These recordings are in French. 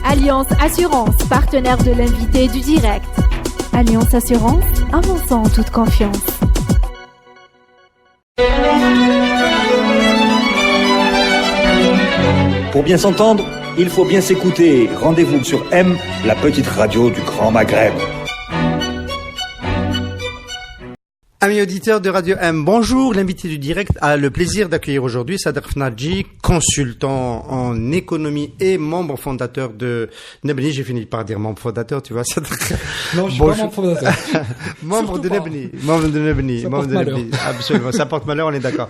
Alliance Assurance, partenaire de l'invité du direct. Alliance Assurance, avançons en toute confiance. Pour bien s'entendre, il faut bien s'écouter. Rendez-vous sur M, la petite radio du Grand Maghreb. Amis auditeurs de Radio M, bonjour. L'invité du direct a le plaisir d'accueillir aujourd'hui Sadr Fnadji, consultant en économie et membre fondateur de Nebni. J'ai fini par dire membre fondateur, tu vois, Sadr. Non, je suis pas membre fondateur. Membre de Nebni. Membre de Nebni. Ça porte malheur. Absolument. Ça porte malheur, on est d'accord.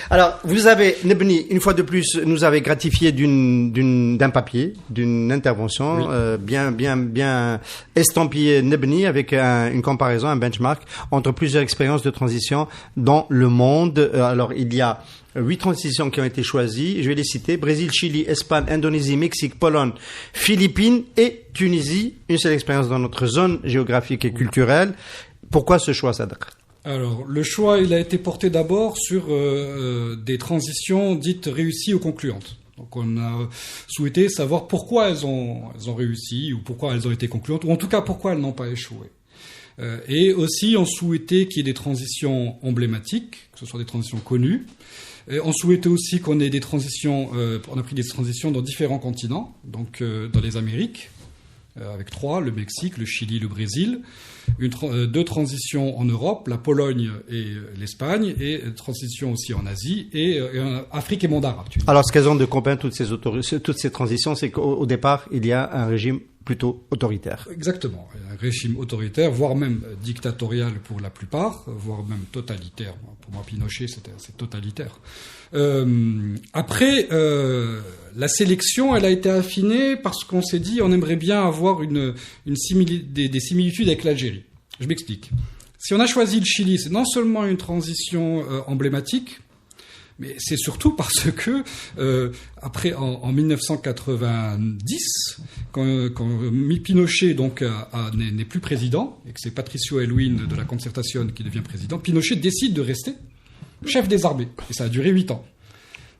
Alors, vous avez, Nebni, une fois de plus, nous avez gratifié d'un papier, d'une intervention, oui. bien estampillé Nebni avec une comparaison, un benchmark entre plusieurs expériences de transition dans le monde. Alors, il y a 8 transitions qui ont été choisies. Je vais les citer. Brésil, Chili, Espagne, Indonésie, Mexique, Pologne, Philippines et Tunisie. Une seule expérience dans notre zone géographique et culturelle. Pourquoi ce choix, Sadr? Alors, le choix, il a été porté d'abord sur des transitions dites réussies ou concluantes. Donc, on a souhaité savoir pourquoi elles ont réussi ou pourquoi elles ont été concluantes, ou en tout cas pourquoi elles n'ont pas échoué. Et aussi, on souhaitait qu'il y ait des transitions emblématiques, que ce soit des transitions connues. Et on souhaitait aussi qu'on ait des transitions, on a pris des transitions dans différents continents, donc dans les Amériques, avec 3, le Mexique, le Chili, le Brésil. 2 transitions en Europe, la Pologne et l'Espagne, et transitions aussi en Asie, et en Afrique et monde arabe. Alors, ce qu'elles ont de commun, toutes ces transitions, c'est qu'au départ, il y a un régime plutôt autoritaire. Exactement. Un régime autoritaire, voire même dictatorial pour la plupart, voire même totalitaire. Pour moi, Pinochet, c'est totalitaire. Après, la sélection, elle a été affinée parce qu'on s'est dit on aimerait bien avoir des similitudes avec l'Algérie. Je m'explique. Si on a choisi le Chili, c'est non seulement une transition emblématique, mais c'est surtout parce que après en 1990, quand Pinochet donc n'est plus président et que c'est Patricio Aylwin de la Concertación qui devient président, Pinochet décide de rester chef des armées et ça a duré 8 ans.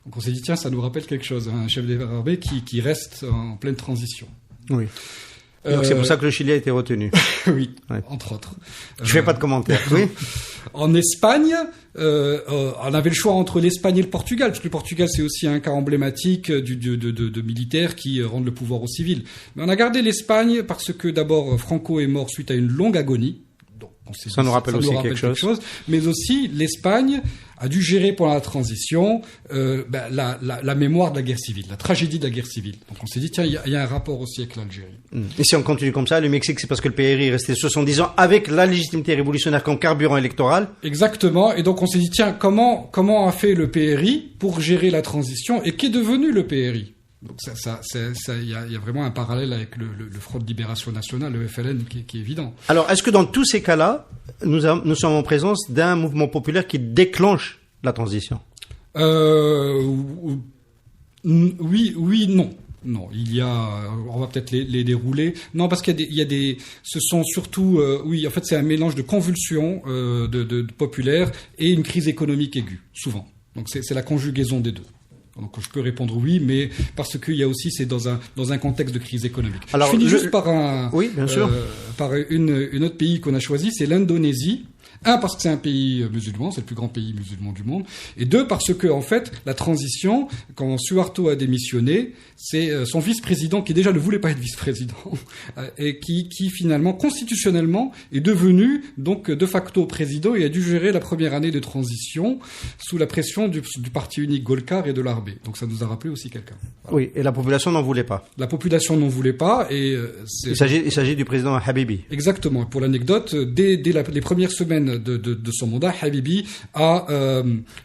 Donc on s'est dit tiens, ça nous rappelle quelque chose, un chef des armées qui reste en pleine transition. Oui. Donc c'est pour ça que le Chili a été retenu. Oui, ouais. Entre autres. Je fais pas de commentaires. Oui. En Espagne, on avait le choix entre l'Espagne et le Portugal, parce que le Portugal c'est aussi un cas emblématique de militaires qui rendent le pouvoir aux civils. Mais on a gardé l'Espagne parce que d'abord Franco est mort suite à une longue agonie. Donc ça nous rappelle aussi quelque chose. Mais aussi l'Espagne a dû gérer pendant la transition la mémoire de la guerre civile, la tragédie de la guerre civile. Donc on s'est dit, tiens, il y a un rapport aussi avec l'Algérie. Et si on continue comme ça, le Mexique, c'est parce que le PRI est resté 70 ans avec la légitimité révolutionnaire comme carburant électoral. Exactement. Et donc on s'est dit, tiens, comment a fait le PRI pour gérer la transition et qu'est devenu le PRI? Donc il y a vraiment un parallèle avec le Front de Libération Nationale, le FLN, qui est évident. Alors, est-ce que dans tous ces cas-là, nous sommes en présence d'un mouvement populaire qui déclenche la transition? Oui, non. Non, on va peut-être les dérouler. Non, parce qu'il y a des, ce sont surtout, oui, en fait, c'est un mélange de convulsions de populaires et une crise économique aiguë, souvent. Donc c'est la conjugaison des deux. Donc je peux répondre oui, mais parce qu'il y a aussi, c'est dans un contexte de crise économique. Alors, je finis juste par oui, bien sûr. Par une autre pays qu'on a choisi, c'est l'Indonésie. 1, parce que c'est un pays musulman, c'est le plus grand pays musulman du monde. Et 2, parce que, en fait, la transition, quand Suharto a démissionné, c'est son vice-président, qui déjà ne voulait pas être vice-président, et qui finalement, constitutionnellement, est devenu, donc, de facto président et a dû gérer la première année de transition sous la pression du parti unique Golkar et de l'Arbe. Donc ça nous a rappelé aussi quelqu'un. Voilà. Oui, et la population n'en voulait pas. La population n'en voulait pas, et il s'agit du président Habibi. Exactement. Pour l'anecdote, dès les premières semaines de son mandat, Habibi a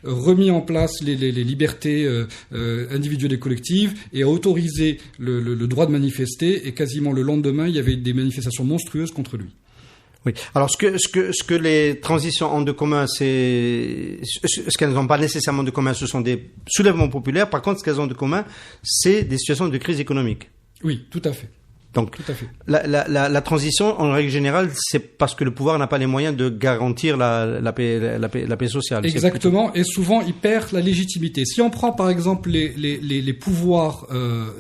remis en place les libertés individuelles et collectives et a autorisé le droit de manifester, et quasiment le lendemain, il y avait des manifestations monstrueuses contre lui. Oui. Alors, ce que les transitions ont de commun, ce qu'elles n'ont pas nécessairement de commun, ce sont des soulèvements populaires. Par contre, ce qu'elles ont de commun, c'est des situations de crise économique. Oui, tout à fait. Donc, Tout à fait. la transition, en règle générale, c'est parce que le pouvoir n'a pas les moyens de garantir la paix sociale. Exactement, et souvent il perd la légitimité. Si on prend par exemple les pouvoirs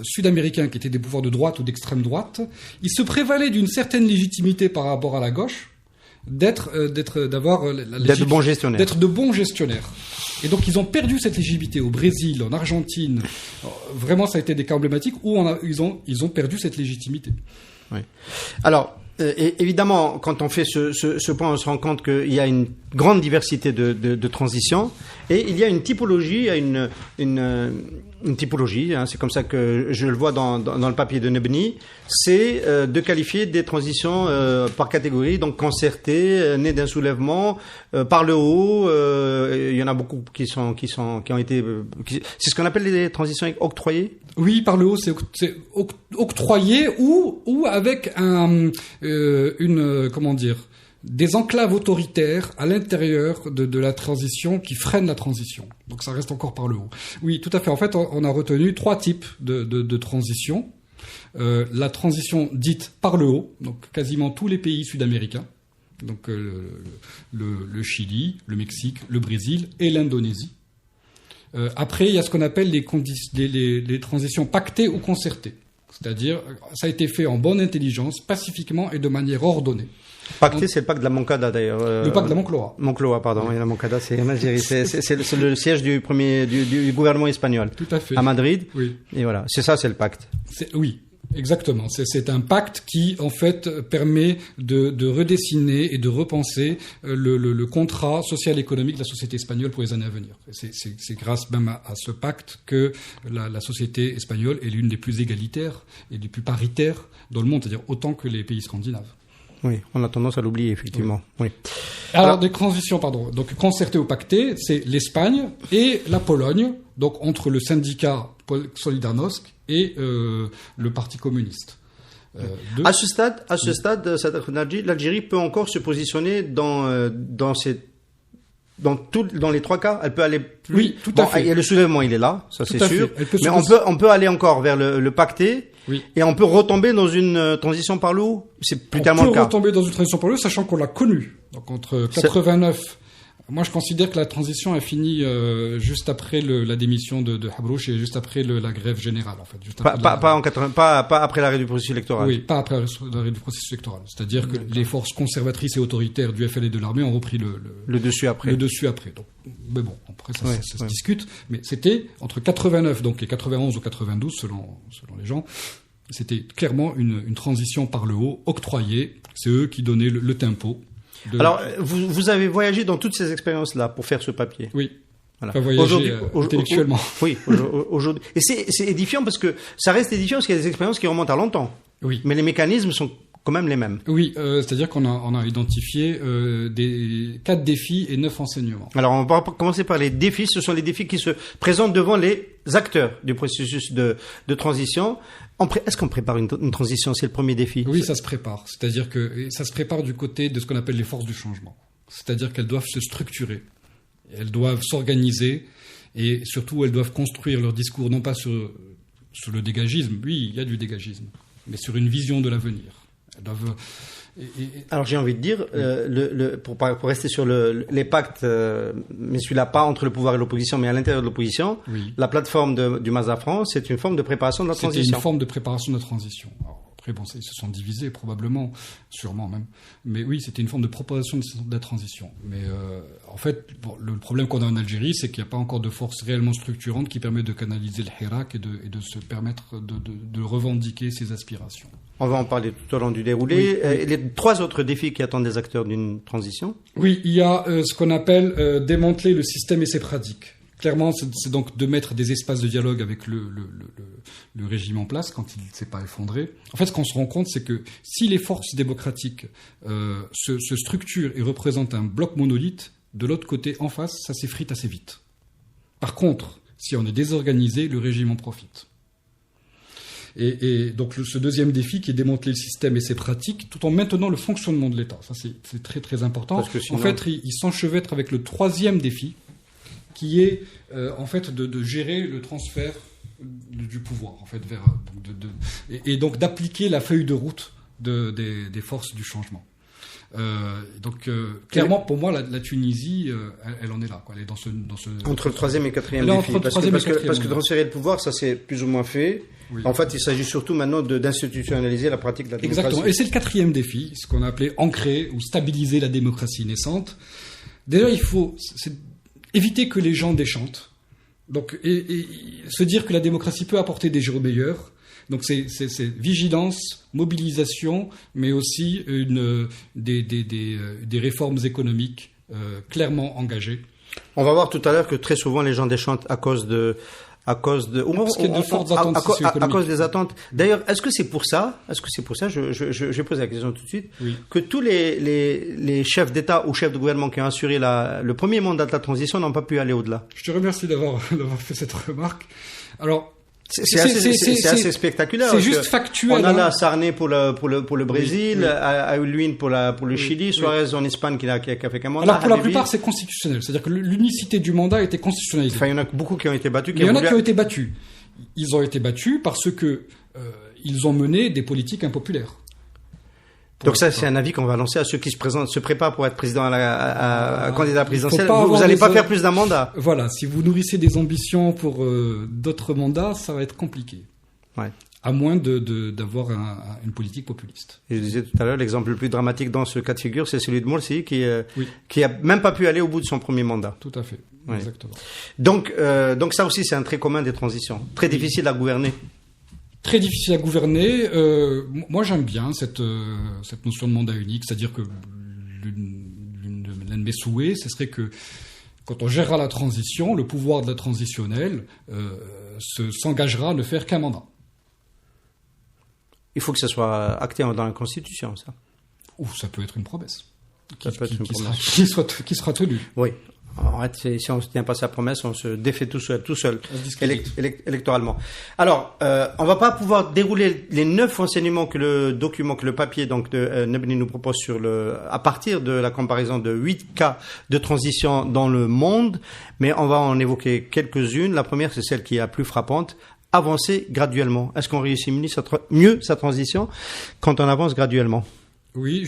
sud-américains qui étaient des pouvoirs de droite ou d'extrême droite, ils se prévalaient d'une certaine légitimité par rapport à la gauche, d'être de bons gestionnaires. D'être de bons gestionnaires. Et donc ils ont perdu cette légitimité au Brésil, en Argentine. Vraiment, ça a été des cas emblématiques où ils ont perdu cette légitimité. Oui. Alors, évidemment, quand on fait ce point, on se rend compte qu'il y a une grande diversité de transitions et il y a une typologie, une typologie, hein, c'est comme ça que je le vois dans le papier de Nebni, c'est de qualifier des transitions par catégorie, donc concertées, nées d'un soulèvement, par le haut. Il y en a beaucoup qui ont été, c'est ce qu'on appelle les transitions octroyées. Oui, par le haut, c'est octroyé ou avec des enclaves autoritaires à l'intérieur de la transition qui freinent la transition. Donc ça reste encore par le haut. Oui, tout à fait. En fait, on a retenu 3 types de transition. La transition dite par le haut, donc quasiment tous les pays sud-américains, donc le Chili, le Mexique, le Brésil et l'Indonésie. Après, il y a ce qu'on appelle les transitions pactées ou concertées. C'est-à-dire, ça a été fait en bonne intelligence, pacifiquement et de manière ordonnée. Pacté, c'est le pacte de la Moncada d'ailleurs. Le pacte de la Moncloa. Moncloa, pardon. Et la Moncada, c'est en Algérie. C'est le siège du gouvernement espagnol. Tout à fait. À Madrid. Oui. Et voilà. C'est ça, c'est le pacte. Oui. Exactement. C'est un pacte qui, en fait, permet de redessiner et de repenser le contrat social-économique de la société espagnole pour les années à venir. C'est grâce même à ce pacte que la société espagnole est l'une des plus égalitaires et des plus paritaires dans le monde, c'est-à-dire autant que les pays scandinaves. Oui, on a tendance à l'oublier, effectivement. Oui. Alors, des transitions, donc concertées ou pactées, c'est l'Espagne et la Pologne, donc entre le syndicat Solidarnosc et le Parti communiste. À ce stade, l'Algérie peut encore se positionner dans les 3 cas. Elle peut aller plus. Oui, tout à fait. Et le soulèvement, il est là, ça c'est sûr. Mais on peut aller encore vers le pacté. Oui. Et on peut retomber dans une transition par le haut. C'est plus tellement le cas. On peut retomber dans une transition par le haut, sachant qu'on l'a connue. Donc entre 89. Moi, je considère que la transition a fini juste après la démission de Habrouch et juste après la grève générale, en fait. Juste après pas après l'arrêt du processus électoral. Oui, pas après l'arrêt du processus électoral. C'est-à-dire que les forces conservatrices et autoritaires du FL et de l'armée ont repris le dessus après. Donc, mais bon, après ça se discute. Mais c'était entre 89 donc et 91 ou 92 selon les gens. C'était clairement une transition par le haut, octroyée. C'est eux qui donnaient le tempo. Alors, vous avez voyagé dans toutes ces expériences-là pour faire ce papier. Oui. Voilà. Enfin, voyager intellectuellement. Oui, aujourd'hui. Et c'est édifiant parce que ça reste édifiant parce qu'il y a des expériences qui remontent à longtemps. Oui. Mais les mécanismes sont quand même les mêmes. Oui, c'est-à-dire qu'on a identifié 4 défis et 9 enseignements. Alors, on va commencer par les défis. Ce sont les défis qui se présentent devant les acteurs du processus de transition. Est-ce qu'on prépare une transition? C'est le premier défi. Oui, ça se prépare. C'est-à-dire que ça se prépare du côté de ce qu'on appelle les forces du changement. C'est-à-dire qu'elles doivent se structurer. Elles doivent s'organiser et surtout, elles doivent construire leur discours non pas sur le dégagisme. Oui, il y a du dégagisme, mais sur une vision de l'avenir. Elles doivent... Alors j'ai envie de dire, pour rester sur les pactes, mais celui-là pas entre le pouvoir et l'opposition, mais à l'intérieur de l'opposition, oui. La plateforme du Mazafran, c'est une forme de préparation de la transition. C'était une forme de préparation de la transition. Alors, après, bon, ils se sont divisés probablement, sûrement même. Mais oui, c'était une forme de préparation de la transition. Mais en fait, le problème qu'on a en Algérie, c'est qu'il n'y a pas encore de force réellement structurante qui permet de canaliser le Hirak et de se permettre de revendiquer ses aspirations. On va en parler tout au long du déroulé. Oui. Les 3 autres défis qui attendent des acteurs d'une transition. Oui, il y a ce qu'on appelle démanteler le système et ses pratiques. Clairement, c'est donc de mettre des espaces de dialogue avec le régime en place quand il ne s'est pas effondré. En fait, ce qu'on se rend compte, c'est que si les forces démocratiques se structurent et représentent un bloc monolithe, de l'autre côté, en face, ça s'effrite assez vite. Par contre, si on est désorganisé, le régime en profite. Et donc ce deuxième défi qui est démanteler le système et ses pratiques tout en maintenant le fonctionnement de l'État. Ça c'est très très important. Parce que sinon... En fait, il s'enchevêtre avec le 3e défi qui est en fait de gérer le transfert du pouvoir, en fait, et donc d'appliquer la feuille de route des forces du changement. Clairement, pour moi, la Tunisie, elle en est là, quoi. Elle est dans ce entre le troisième et quatrième elle est défi. Entre le troisième et quatrième, parce que transférer le pouvoir, ça c'est plus ou moins fait. Oui. En fait, il s'agit surtout maintenant d'institutionnaliser la pratique de la démocratie. Exactement. Et c'est le quatrième défi, ce qu'on a appelé ancrer ou stabiliser la démocratie naissante. Déjà, il faut éviter que les gens déchantent. Donc, et se dire que la démocratie peut apporter des jours meilleurs. Donc c'est vigilance, mobilisation, mais aussi des réformes économiques clairement engagées. On va voir tout à l'heure que très souvent les gens déchantent à cause de fortes attentes à cause des attentes. D'ailleurs, est-ce que c'est pour ça, je pose la question tout de suite, oui, que tous les chefs d'État ou chefs de gouvernement qui ont assuré le premier mandat de la transition n'ont pas pu aller au-delà? Je te remercie d'avoir fait cette remarque. Alors, c'est assez spectaculaire. C'est juste factuel. On a là Sarney pour le Brésil, Aylwin pour le Chili, Suarez en Espagne qui a fait qu'un mandat. Alors pour la plupart, c'est constitutionnel. C'est-à-dire que l'unicité du mandat était constitutionnalisée. Enfin, il y en a beaucoup qui ont été battus. Il y en a qui ont été battus. Ils ont été battus parce que ils ont mené des politiques impopulaires. Donc ça, c'est un avis qu'on va lancer à ceux qui se préparent pour être président candidat présidentiel. Vous n'allez pas faire plus d'un mandat. Voilà, si vous nourrissez des ambitions pour d'autres mandats, ça va être compliqué. Ouais. À moins d'avoir une politique populiste. Je disais tout à l'heure, l'exemple le plus dramatique dans ce cas de figure, c'est celui de Morsi, qui a même pas pu aller au bout de son premier mandat. Tout à fait, ouais. Exactement. Donc ça aussi, c'est un trait commun des transitions. Très difficile à gouverner. Très difficile à gouverner. Moi, j'aime bien cette notion de mandat unique, c'est-à-dire que l'un de mes souhaits, ce serait que quand on gérera la transition, le pouvoir de la transitionnelle s'engagera à ne faire qu'un mandat. Il faut que ça soit acté dans la Constitution, ça. Ou ça peut être une promesse. Qui sera tenue. Oui. En fait, si on ne tient pas sa promesse, on se défait tout seul électoralement. Alors, on va pas pouvoir dérouler les 9 enseignements que le papier donc de Nebni nous propose à partir de la comparaison de 8 cas de transition dans le monde, mais on va en évoquer quelques-unes. La première, c'est celle qui est la plus frappante. Avancer graduellement. Est-ce qu'on réussit mieux sa transition quand on avance graduellement? Oui,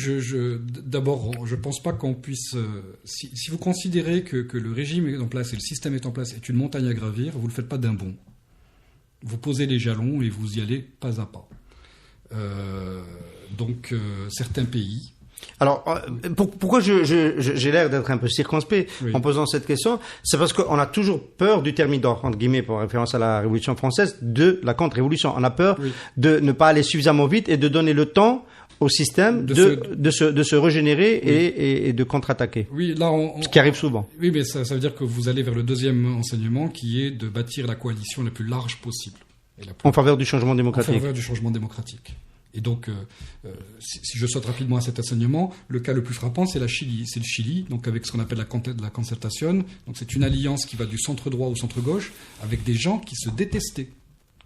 d'abord, je pense pas qu'on puisse... si vous considérez que le régime est en place et le système est en place est une montagne à gravir, vous le faites pas d'un bond. Vous posez les jalons et vous y allez pas à pas. Donc, certains pays... Alors, pourquoi j'ai l'air d'être un peu circonspect en posant cette question? C'est parce qu'on a toujours peur du thermidor, entre guillemets, pour référence à la Révolution française, de la contre-révolution. On a peur de ne pas aller suffisamment vite et de donner le temps au système de se régénérer et de contre-attaquer. Oui, là, ce qui arrive souvent. Oui, mais ça veut dire que vous allez vers le deuxième enseignement qui est de bâtir la coalition la plus large possible. En faveur du changement démocratique. En faveur du changement démocratique. Et donc, si je saute rapidement à cet enseignement, le cas le plus frappant, c'est le Chili, donc avec ce qu'on appelle la concertation. Donc, c'est une alliance qui va du centre droit au centre gauche, avec des gens qui se détestaient,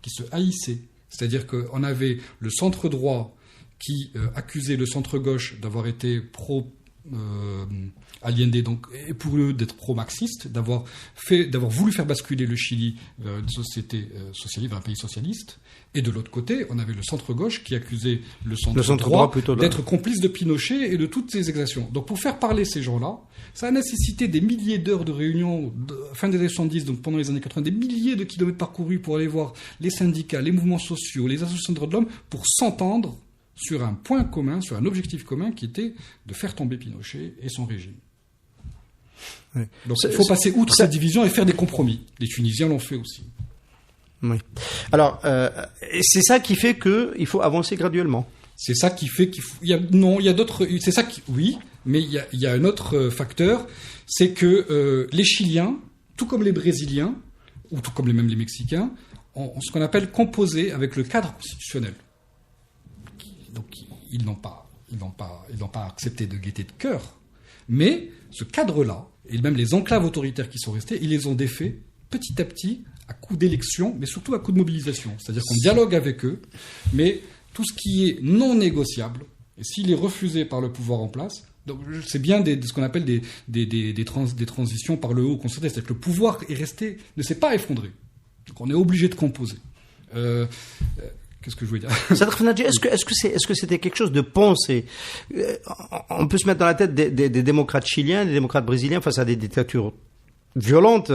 qui se haïssaient. C'est-à-dire qu'on avait le centre droit qui accusait le centre gauche d'avoir été aliéné, donc, et pour eux d'être pro-marxiste, d'avoir voulu faire basculer le Chili vers une société socialiste, vers un pays socialiste. Et de l'autre côté, on avait le centre-gauche qui accusait le centre droit d'être complice de Pinochet et de toutes ces exactions. Donc pour faire parler ces gens-là, ça a nécessité des milliers d'heures de réunions, fin des années 70, donc pendant les années 80, des milliers de kilomètres parcourus pour aller voir les syndicats, les mouvements sociaux, les associations de droits de l'homme, pour s'entendre sur un point commun, sur un objectif commun qui était de faire tomber Pinochet et son régime. Oui. Donc il faut passer outre cette division et faire des compromis. Les Tunisiens l'ont fait aussi. Oui. Alors, c'est ça qui fait qu'il faut avancer graduellement. C'est ça qui fait il y a d'autres. C'est ça qui, oui, mais il y a un autre facteur, c'est que les Chiliens, tout comme les Brésiliens, ou tout comme même les Mexicains, ont ce qu'on appelle composé avec le cadre constitutionnel. Donc, ils n'ont pas accepté de gaieté de cœur, mais ce cadre-là, et même les enclaves autoritaires qui sont restés, ils les ont défaits petit à petit, à coup d'élection, mais surtout à coup de mobilisation. C'est-à-dire qu'on dialogue avec eux, mais tout ce qui est non négociable, et s'il est refusé par le pouvoir en place, donc c'est bien ce qu'on appelle des transitions par le haut concerté, c'est-à-dire que le pouvoir est resté, ne s'est pas effondré. Donc on est obligé de composer. Qu'est-ce que je voulais dire? Sadr Fnadji, est-ce que c'était quelque chose de pensé? On peut se mettre dans la tête des démocrates chiliens, des démocrates brésiliens face à des dictatures violentes,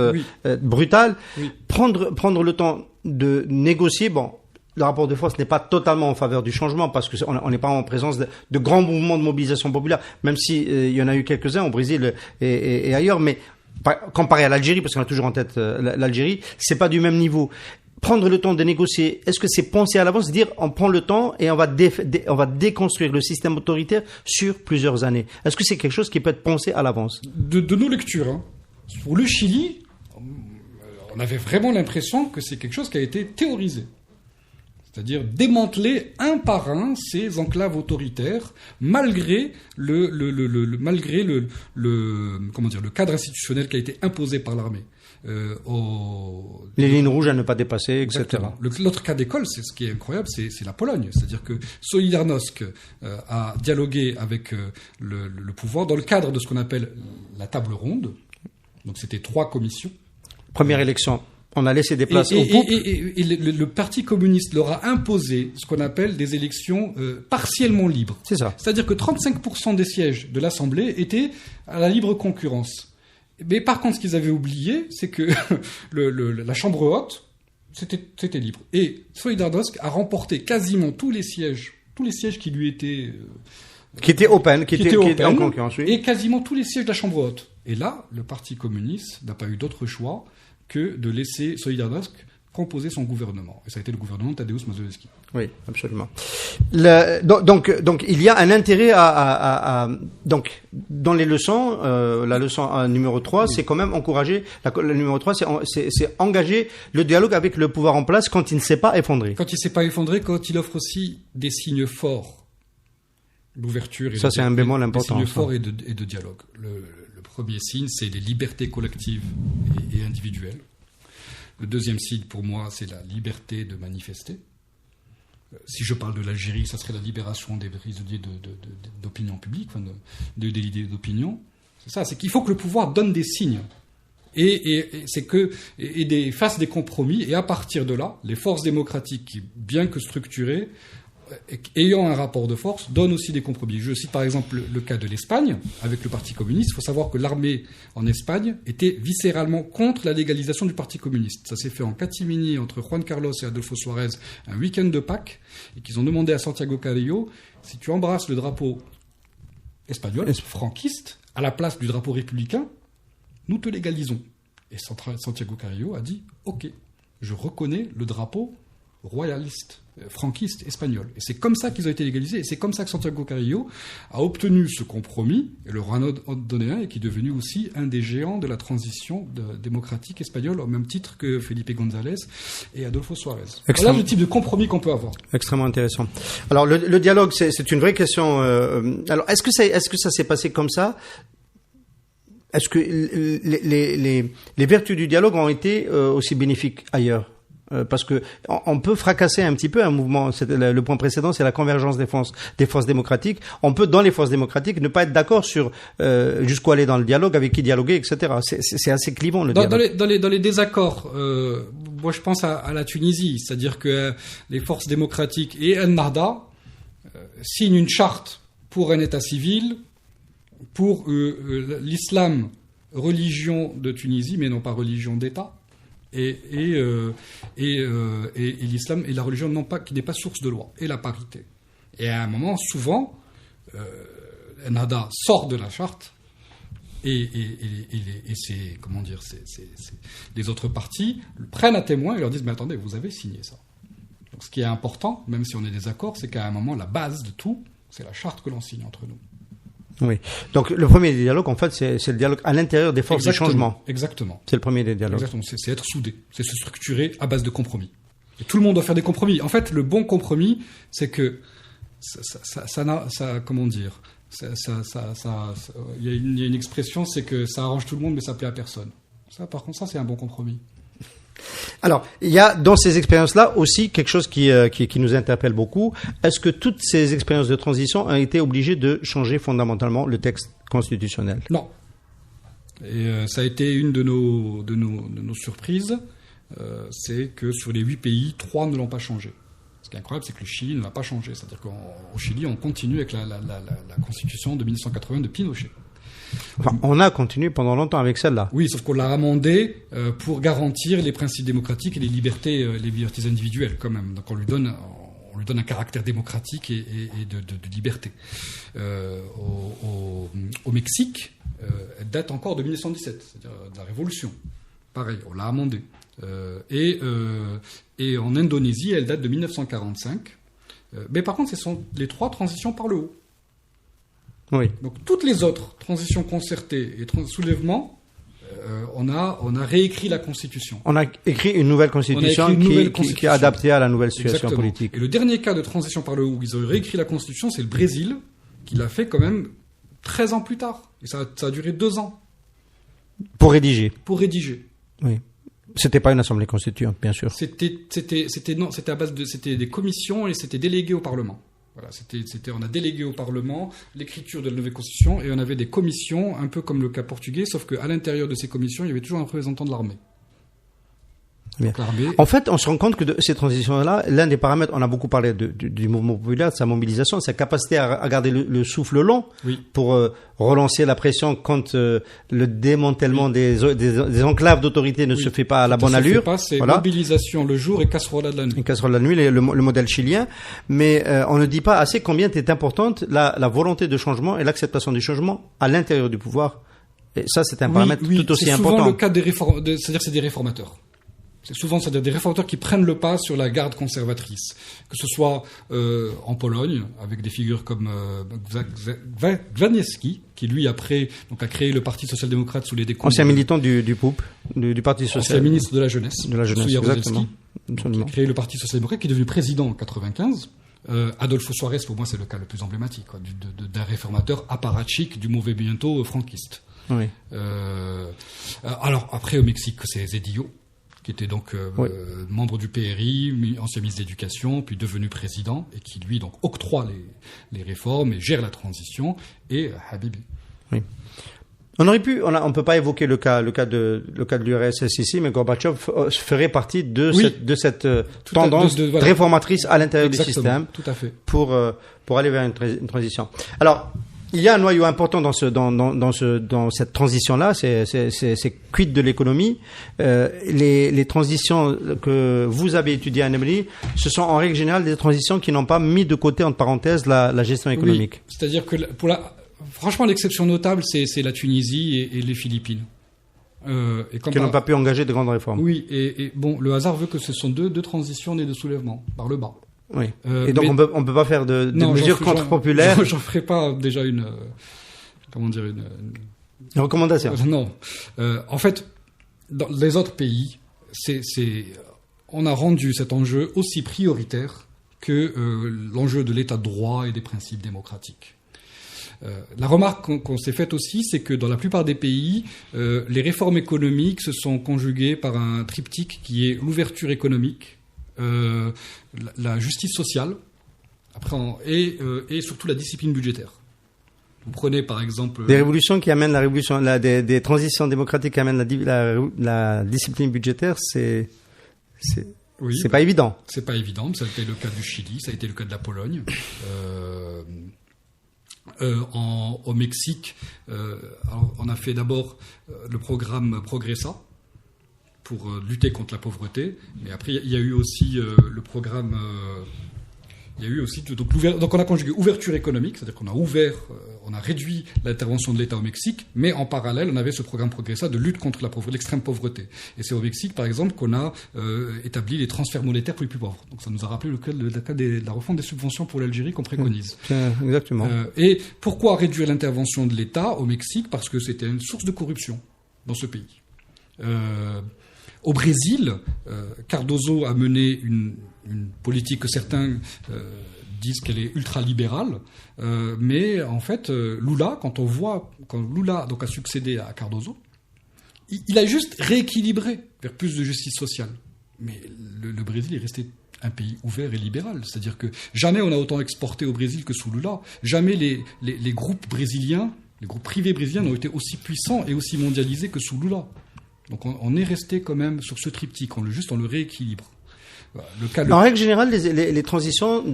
brutales. Oui. Prendre le temps de négocier, bon, le rapport de force n'est pas totalement en faveur du changement parce que on n'est pas en présence de grands mouvements de mobilisation populaire, même si il y en a eu quelques-uns au Brésil et ailleurs, mais comparé à l'Algérie, parce qu'on a toujours en tête l'Algérie, c'est pas du même niveau. Prendre le temps de négocier, est-ce que c'est penser à l'avance, dire on prend le temps et on va déconstruire le système autoritaire sur plusieurs années? Est-ce que c'est quelque chose qui peut être pensé à l'avance? De nos lectures, hein. Pour le Chili, on avait vraiment l'impression que c'est quelque chose qui a été théorisé. C'est-à-dire démanteler un par un ces enclaves autoritaires malgré le cadre institutionnel qui a été imposé par l'armée. Les lignes rouges à ne pas dépasser, etc. L'autre cas d'école, c'est ce qui est incroyable, c'est la Pologne. C'est-à-dire que Solidarnosc a dialogué avec le pouvoir dans le cadre de ce qu'on appelle la table ronde. Donc c'était 3 commissions. Première élection. On a laissé des places au couple. Et le Parti communiste leur a imposé ce qu'on appelle des élections partiellement libres. C'est ça. C'est-à-dire que 35% des sièges de l'Assemblée étaient à la libre concurrence. Mais par contre, ce qu'ils avaient oublié, c'est que la Chambre haute, c'était libre. Et Solidarnosc a remporté quasiment tous les sièges qui lui étaient... qui étaient open, qui étaient en concurrence, oui. Et quasiment tous les sièges de la Chambre haute. Et là, le Parti communiste n'a pas eu d'autre choix que de laisser Solidarnosc composer son gouvernement. Et ça a été le gouvernement de Tadeusz Mazowiecki. Oui, absolument. Donc, il y a un intérêt donc, dans les leçons, la leçon numéro 3, oui. C'est quand même encourager, la numéro 3, c'est engager le dialogue avec le pouvoir en place quand il ne s'est pas effondré. Quand il ne s'est pas effondré, quand il offre aussi des signes forts d'ouverture. Ça, c'est un bémol important. Des signes forts et de dialogue. Le premier signe, c'est les libertés collectives et individuelles. Le deuxième signe, pour moi, c'est la liberté de manifester. Si je parle de l'Algérie, ça serait la libération des prisonniers d'opinion publique, enfin des idées d'opinion. C'est ça, c'est qu'il faut que le pouvoir donne des signes. Et fasse des compromis. Et à partir de là, les forces démocratiques, qui, bien que structurées, ayant un rapport de force, donnent aussi des compromis. Je cite par exemple le cas de l'Espagne, avec le Parti communiste. Il faut savoir que l'armée en Espagne était viscéralement contre la légalisation du Parti communiste. Ça s'est fait en catimini entre Juan Carlos et Adolfo Suárez un week-end de Pâques, et qu'ils ont demandé à Santiago Carrillo, si tu embrasses le drapeau espagnol, franquiste, à la place du drapeau républicain, nous te légalisons. Et Santiago Carrillo a dit, ok, je reconnais le drapeau royaliste, franquiste, espagnol. Et c'est comme ça qu'ils ont été légalisés, et c'est comme ça que Santiago Carrillo a obtenu ce compromis, et le Juan Ordóñez, qui est devenu aussi un des géants de la transition démocratique espagnole, au même titre que Felipe González et Adolfo Suárez. Voilà le type de compromis qu'on peut avoir. Extrêmement intéressant. Alors, le dialogue, c'est une vraie question. Alors, est-ce que ça s'est passé comme ça? Est-ce que les vertus du dialogue ont été aussi bénéfiques ailleurs? Parce que on peut fracasser un petit peu un mouvement. Le point précédent, c'est la convergence des forces démocratiques. On peut, dans les forces démocratiques, ne pas être d'accord sur jusqu'où aller dans le dialogue, avec qui dialoguer, etc. C'est assez clivant le dialogue. Dans les désaccords, moi je pense à la Tunisie, c'est-à-dire que les forces démocratiques et Ennahda signent une charte pour un État civil, pour l'islam, religion de Tunisie, mais non pas religion d'État. Et l'islam et la religion qui n'est pas source de loi, et la parité. Et à un moment, souvent, Ennahda sort de la charte, et les autres partis prennent à témoin et leur disent, mais attendez, vous avez signé ça. Donc ce qui est important, même si on est désaccord, c'est qu'à un moment, la base de tout, c'est la charte que l'on signe entre nous. Oui. Donc le premier des dialogues, en fait, c'est le dialogue à l'intérieur des forces du changement. Exactement. C'est le premier des dialogues. Exactement. C'est être soudé, c'est se structurer à base de compromis. Et tout le monde doit faire des compromis. En fait, le bon compromis, c'est que comment dire, il y a une expression, c'est que ça arrange tout le monde, mais ça plaît à personne. Ça, par contre, c'est un bon compromis. Alors, il y a dans ces expériences-là aussi quelque chose qui nous interpelle beaucoup. Est-ce que toutes ces expériences de transition ont été obligées de changer fondamentalement le texte constitutionnel? Non. Et ça a été une de nos surprises. c'est que sur les 8 pays, 3 ne l'ont pas changé. Ce qui est incroyable, c'est que le Chili ne l'a pas changé. C'est-à-dire qu'au Chili, on continue avec la constitution de 1980 de Pinochet. Enfin, on a continué pendant longtemps avec celle-là. Oui, sauf qu'on l'a amendée pour garantir les principes démocratiques et les libertés individuelles quand même. Donc on lui donne un caractère démocratique et de liberté. Au Mexique, elle date encore de 1917, c'est-à-dire de la Révolution. Pareil, on l'a amendée. Et en Indonésie, elle date de 1945. Mais par contre, ce sont les 3 transitions par le haut. Oui. Donc toutes les autres transitions concertées et soulèvements, on a réécrit la Constitution. On a écrit une nouvelle Constitution qui est adaptée à la nouvelle situation politique. Et le dernier cas de transition par le haut où ils ont réécrit la Constitution, c'est le Brésil, qui l'a fait quand même 13 ans plus tard. Et ça a duré 2 ans. Pour rédiger. Oui. C'était pas une assemblée constituante, bien sûr. C'était à base c'était des commissions et c'était délégué au Parlement. Voilà, on a délégué au Parlement l'écriture de la nouvelle constitution et on avait des commissions, un peu comme le cas portugais, sauf qu'à l'intérieur de ces commissions, il y avait toujours un représentant de l'armée. Bien. En fait, on se rend compte que de ces transitions-là, l'un des paramètres, on a beaucoup parlé du mouvement populaire, de sa mobilisation, sa capacité à garder le souffle long pour relancer la pression quand le démantèlement des enclaves d'autorité ne se fait pas à la bonne allure. C'est mobilisation le jour et casserole la nuit. Et casserole la nuit, le modèle chilien. Mais on ne dit pas assez combien est importante la volonté de changement et l'acceptation du changement à l'intérieur du pouvoir. Et ça, c'est un paramètre tout aussi important. C'est souvent le cas c'est-à-dire c'est des réformateurs. C'est souvent des réformateurs qui prennent le pas sur la garde conservatrice, que ce soit en Pologne avec des figures comme Gwaniewski, qui lui après a créé le Parti social-démocrate sous les décombres. Ancien militant du PUP, du Parti social. Ancien ministre de la jeunesse. Exactement. Qui a créé le Parti social-démocrate, qui est devenu président en 1995. Adolfo Suarez, pour moi, c'est le cas le plus emblématique d'un réformateur apparatchik du mauvais bientôt franquiste. Oui. Alors après au Mexique, c'est Zedillo, qui était donc membre du PRI, ancien ministre de l'Éducation, puis devenu président, et qui lui donc octroie les réformes et gère la transition, et Habibi. Oui. On peut pas évoquer le cas de l'URSS ici, mais Gorbatchev ferait partie de cette tendance réformatrice à l'intérieur du système. Tout à fait. Pour aller vers une transition. Alors, il y a un noyau important dans cette transition-là, c'est quid de l'économie. Les transitions que vous avez étudiées à Nebni, ce sont en règle générale des transitions qui n'ont pas mis de côté, entre parenthèses, la gestion économique. Oui, c'est-à-dire que franchement, l'exception notable, c'est la Tunisie et les Philippines. Qui n'ont pas pu engager de grandes réformes. Oui, et bon, le hasard veut que ce sont deux transitions nées de soulèvement, par le bas. Oui. Et donc on peut pas faire de mesures contre-populaires. J'en ferai pas déjà une recommandation. Non. En fait, dans les autres pays, on a rendu cet enjeu aussi prioritaire que l'enjeu de l'état de droit et des principes démocratiques. La remarque qu'on s'est faite aussi, c'est que dans la plupart des pays, les réformes économiques se sont conjuguées par un triptyque qui est l'ouverture économique, la justice sociale, et surtout la discipline budgétaire. Vous prenez par exemple des révolutions qui amènent des transitions démocratiques qui amènent la discipline budgétaire, c'est pas évident. C'est pas évident. Ça a été le cas du Chili, ça a été le cas de la Pologne. Au Mexique, alors on a fait d'abord le programme Progresa pour lutter contre la pauvreté, mais après il y a eu aussi le programme. Il y a eu aussi donc on a conjugué ouverture économique, c'est-à-dire qu'on a on a réduit l'intervention de l'État au Mexique, mais en parallèle on avait ce programme Progresa de lutte contre l'extrême pauvreté. Et c'est au Mexique par exemple qu'on a établi les transferts monétaires pour les plus pauvres. Donc ça nous a rappelé le cas de la refonte des subventions pour l'Algérie qu'on préconise. Exactement. Et pourquoi réduire l'intervention de l'État au Mexique ? Parce que c'était une source de corruption dans ce pays. Au Brésil, Cardoso a mené une politique que certains disent qu'elle est ultra-libérale, mais en fait, Lula, quand Lula donc, a succédé à Cardoso, il a juste rééquilibré vers plus de justice sociale. Mais le Brésil est resté un pays ouvert et libéral, c'est-à-dire que jamais on a autant exporté au Brésil que sous Lula, jamais les groupes brésiliens, les groupes privés brésiliens n'ont été aussi puissants et aussi mondialisés que sous Lula. Donc on est resté quand même sur ce triptyque, on le rééquilibre. En règle générale, les transitions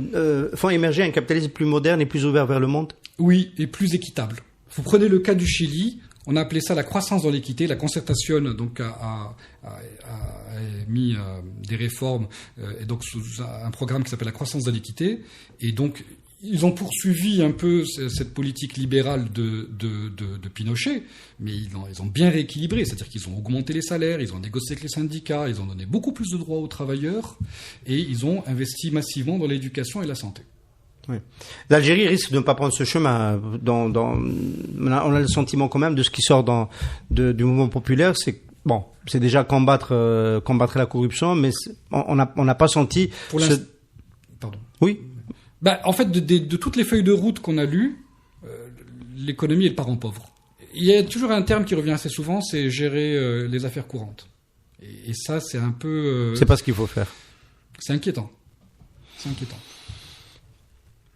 font émerger un capitalisme plus moderne et plus ouvert vers le monde. Oui, et plus équitable. Vous prenez le cas du Chili, on a appelé ça la croissance dans l'équité. La Concertation donc a mis des réformes et donc sous un programme qui s'appelle la croissance dans l'équité. Et donc ils ont poursuivi un peu cette politique libérale de Pinochet, mais ils ont bien rééquilibré, c'est-à-dire qu'ils ont augmenté les salaires, ils ont négocié avec les syndicats, ils ont donné beaucoup plus de droits aux travailleurs et ils ont investi massivement dans l'éducation et la santé. Oui. L'Algérie risque de ne pas prendre ce chemin. On a le sentiment quand même de ce qui sort du mouvement populaire, c'est déjà combattre la corruption, mais on n'a pas senti. Pardon. Oui. En fait, de toutes les feuilles de route qu'on a lues, l'économie est le parent pauvre. Il y a toujours un terme qui revient assez souvent, c'est gérer les affaires courantes. Et ça, c'est un peu. C'est pas ce qu'il faut faire. C'est inquiétant.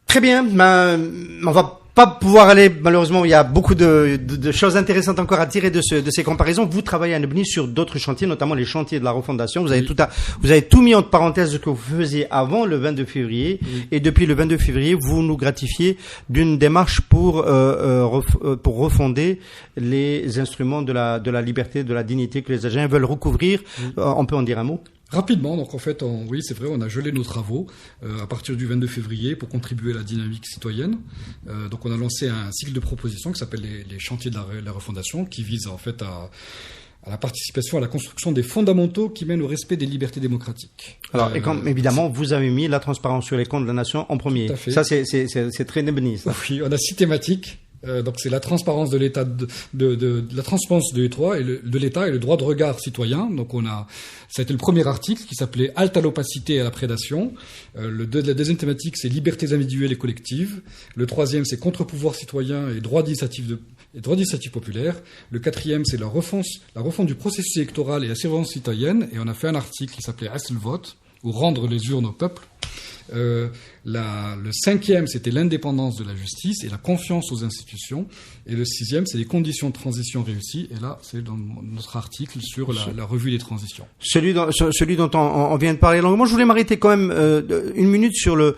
Très bien, on va pas pouvoir aller, malheureusement, il y a beaucoup de choses intéressantes encore à tirer de ces comparaisons. Vous travaillez à Nebni sur d'autres chantiers, notamment les chantiers de la refondation. Vous avez tout mis entre parenthèses de ce que vous faisiez avant le 22 février. Oui. Et depuis le 22 février, vous nous gratifiez d'une démarche pour refonder les instruments de la liberté, de la dignité que les Algériens veulent recouvrir. Oui. On peut en dire un mot? Rapidement, donc en fait, oui, c'est vrai, on a gelé nos travaux à partir du 22 février pour contribuer à la dynamique citoyenne. Donc on a lancé un cycle de propositions qui s'appelle les chantiers de la refondation, qui vise en fait à la participation à la construction des fondamentaux qui mènent au respect des libertés démocratiques. Alors, et comme évidemment, vous avez mis la transparence sur les comptes de la nation en premier. Tout à fait. Ça, c'est très Nebni, ça. Oui, on a 6 thématiques. Donc c'est la transparence de l'État, de la transparence de l'État et le droit de regard citoyen. Donc ça a été le premier article qui s'appelait Halte à l'opacité et à la prédation. La deuxième thématique c'est libertés individuelles et collectives. Le troisième c'est contre-pouvoir citoyen et droit d'initiative populaire. Le quatrième c'est la refonte du processus électoral et la surveillance citoyenne. Et on a fait un article qui s'appelait Est le vote, ou rendre les urnes au peuple. Le cinquième, c'était l'indépendance de la justice et la confiance aux institutions. Et le sixième, c'est les conditions de transition réussies. Et là, c'est dans notre article sur la revue des transitions. Celui dont on vient de parler longuement. Je voulais m'arrêter quand même une minute sur le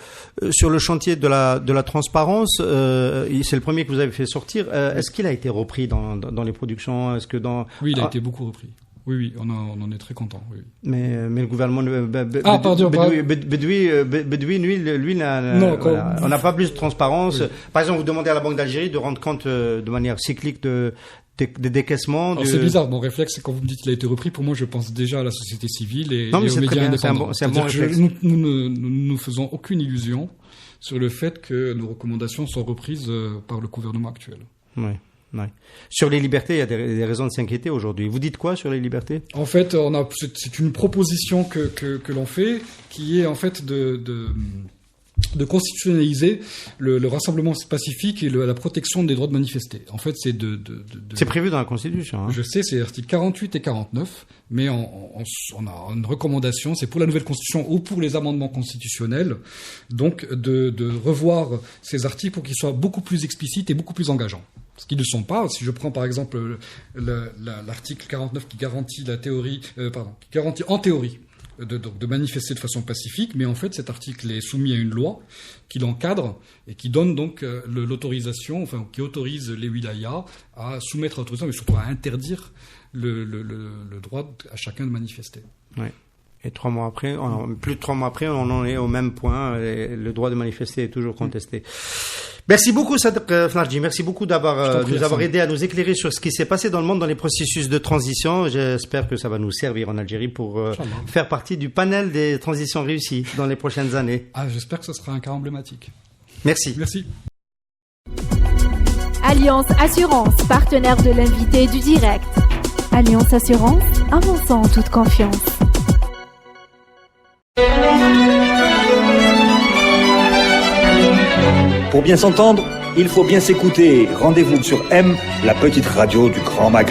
chantier de la transparence. C'est le premier que vous avez fait sortir. Est-ce qu'il a été repris dans les productions? Oui, il a été beaucoup repris. Oui, on en est très content. Oui. Mais le gouvernement Bedoui, lui, on n'a pas plus de transparence. Oui. Par exemple, vous demandez à la Banque d'Algérie de rendre compte de manière cyclique des décaissements. C'est bizarre. Mon réflexe, c'est quand vous me dites qu'il a été repris, pour moi, je pense déjà à la société civile et aux médias indépendants. C'est un bon réflexe. Nous ne faisons aucune illusion sur le fait que nos recommandations sont reprises par le gouvernement actuel. Oui. Ouais. Sur les libertés, il y a des raisons de s'inquiéter aujourd'hui. Vous dites quoi sur les libertés? En fait, c'est une proposition que l'on fait, qui est en fait de constitutionnaliser le rassemblement pacifique et la protection des droits de manifester. En fait, c'est c'est prévu dans la Constitution. Hein. Je sais, c'est articles 48 et 49, mais on a une recommandation, c'est pour la nouvelle Constitution ou pour les amendements constitutionnels, donc de revoir ces articles pour qu'ils soient beaucoup plus explicites et beaucoup plus engageants. Ce qui ne sont pas. Si je prends par exemple l'article 49 qui garantit qui garantit en théorie de manifester de façon pacifique, mais en fait cet article est soumis à une loi qui l'encadre et qui donne donc l'autorisation, enfin qui autorise les wilayas à soumettre à l'autorisation, mais surtout à interdire le droit à chacun de manifester. Oui. Et plus de 3 mois après, on en est au même point. Le droit de manifester est toujours contesté. Merci beaucoup, Sadr Fnarji. Merci beaucoup nous avoir aidé à nous éclairer sur ce qui s'est passé dans le monde dans les processus de transition. J'espère que ça va nous servir en Algérie pour faire partie du panel des transitions réussies dans les prochaines années. J'espère que ce sera un cas emblématique. Merci. Merci. Alliance Assurance, partenaire de l'invité du direct. Alliance Assurance, avançant en toute confiance. Pour bien s'entendre, il faut bien s'écouter. Rendez-vous sur M, la petite radio du Grand Maghreb.